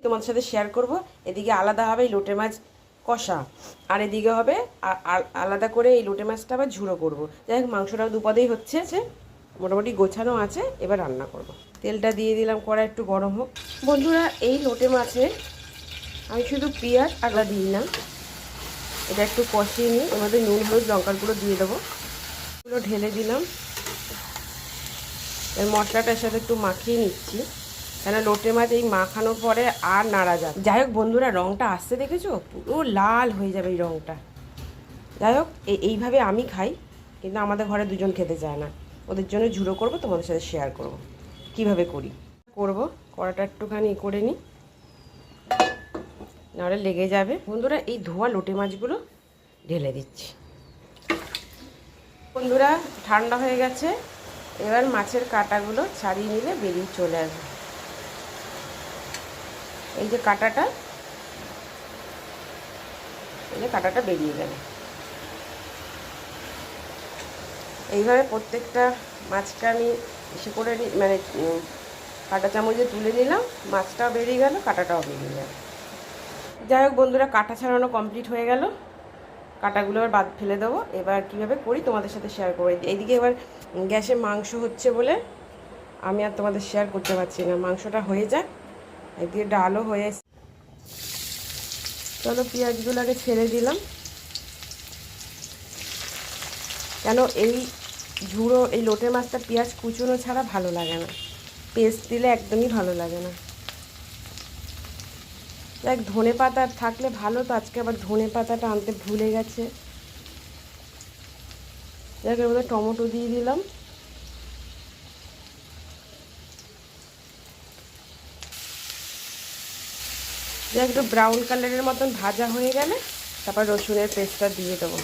তোমাদের সাথে শেয়ার করব। এদিকে আলাদা হবে এই লোটে মাছ কষা, আর এদিকে হবে আলাদা করে এই লোটে মাছটা আবার ঝুড়ো করব। যাই হোক, মাংসটাও দুপদেই হচ্ছে, মোটামুটি গোছানো আছে। এবার রান্না করব। তেলটা দিয়ে দিলাম, কড়াই একটু গরম হোক। বন্ধুরা, এই লোটে মাছে আমি শুধু পেঁয়াজ আদা দিই না, এটা একটু কষিয়ে নিই। এর মধ্যে নুন, হলুদ, লঙ্কার গুঁড়ো দিয়ে দেবো। এগুলো ঢেলে দিলাম। এর মশলাটার সাথে একটু মাখিয়ে নিচ্ছি, কেন লোটে মাছ এই মাখানোর পরে আর নাড়া যাবে। যাই হোক বন্ধুরা, রঙটা আসতে দেখেছো, পুরো লাল হয়ে যাবে এই রঙটা। যাই হোক, এইভাবে আমি খাই, কিন্তু আমাদের ঘরে দুজন খেতে চায় না। ওদের জন্য ঝুড়ো করব, তোমাদের সাথে শেয়ার করব কিভাবে করি। কড়াটা একটুখানি করে নিই, নাহলে লেগে যাবে। বন্ধুরা, এই ধোয়া লোটে মাছগুলো ঢেলে দিচ্ছি। বন্ধুরা, ঠান্ডা হয়ে গেছে। এবার মাছের কাঁটাগুলো ছাড়িয়ে নিলে বেরিয়ে চলে আসবে। এই যে কাঁটাটা, বেরিয়ে গেল। এইভাবে প্রত্যেকটা মাছটা আমি এসে করে মানে কাঁটা চামচে তুলে নিলাম। মাছটাও বেরিয়ে গেল, কাঁটাটাও বেরিয়ে গেল। যাই হোক বন্ধুরা, কাঁটা ছাড়ানো কমপ্লিট হয়ে গেল। কাঁটাগুলো এবার বাদ ফেলে দেবো। এবার কীভাবে করি তোমাদের সাথে শেয়ার করবো। এইদিকে এবার গ্যাসে মাংস হচ্ছে বলে আমি আর তোমাদের শেয়ার করতে পারছি না। মাংসটা হয়ে যাক, এদিকে ডালও হয়ে। চলো, পেঁয়াজগুলো আগে ছেড়ে দিলাম, কেন এই ঝুড়ো এই লোটে মাছটা পেঁয়াজ কুচনো ছাড়া ভালো লাগে না, পেস্ট দিলে একদমই ভালো লাগে না। দেখ, ধনে পাতা থাকলে ভালো, তো আজকে আবার ধনে পাতাটা আনতে ভুলে গেছে। দেখ, এর মধ্যে টমেটো দিয়ে দিলাম। দেখ, একটু ব্রাউন কালারের মতন ভাজা হয়ে গেলে তারপর রসুনের পেস্টটা দিয়ে দেবো।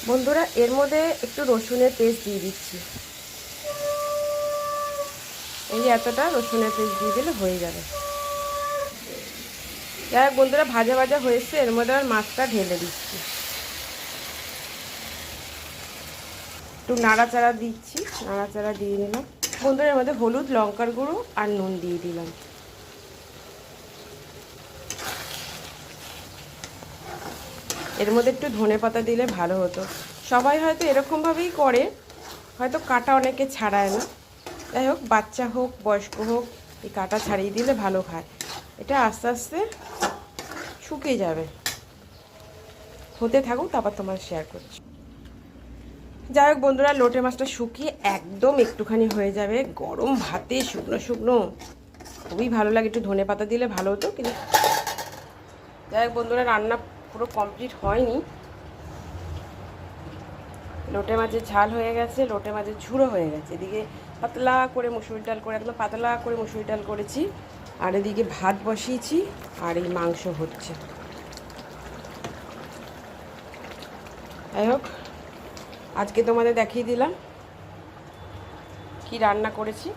বন্ধুরা, এর মধ্যে একটু রসুনের পেস্ট দিয়ে দিচ্ছি। এই এতটা রসুনের পেস্ট দিয়ে দিলে হয়ে যাবে। যাই হোক বন্ধুরা, ভাজা ভাজা হয়েছে। এর মধ্যে আর মাছটা ঢেলে দিচ্ছি, একটু নাড়াচাড়া দিচ্ছি। নাড়াচাড়া দিয়ে নিলাম। বন্ধুরা, এর মধ্যে হলুদ, লঙ্কার গুঁড়ো আর নুন দিয়ে দিলাম। এর মধ্যে একটু ধনে পাতা দিলে ভালো হতো। সবাই হয়তো এরকমভাবেই করে, হয়তো কাঁটা অনেকে ছাড়ায় না। যাই হোক, বাচ্চা হোক বয়স্ক হোক, এই কাঁটা ছাড়িয়ে দিলে ভালো খায়। এটা আস্তে আস্তে শুকিয়ে যাবে, হতে থাকুক, তারপর তোমার শেয়ার করছি। যাই হোক বন্ধুরা, লোটে মাছটা শুকিয়ে একদম একটুখানি হয়ে যাবে। গরম ভাতে শুকনো শুকনো খুবই ভালো লাগে। একটু ধনে পাতা দিলে ভালো হতো, কিন্তু যাই হোক বন্ধুরা, রান্না পুরো কমপ্লিট হয়নি। লোটে মাছের ঝাল হয়ে গেছে, লোটে মাছের ঝুড়ো হয়ে গেছে। এদিকে পাতলা করে মুসুরি ডাল করে, একদম পাতলা করে মুসুরি ডাল করেছি, আর এদিকে ভাত বসিয়েছি, আর এই মাংস হচ্ছে। যাই হোক, আজকে তোমাদের দেখিয়ে দিলাম কি রান্না করেছি।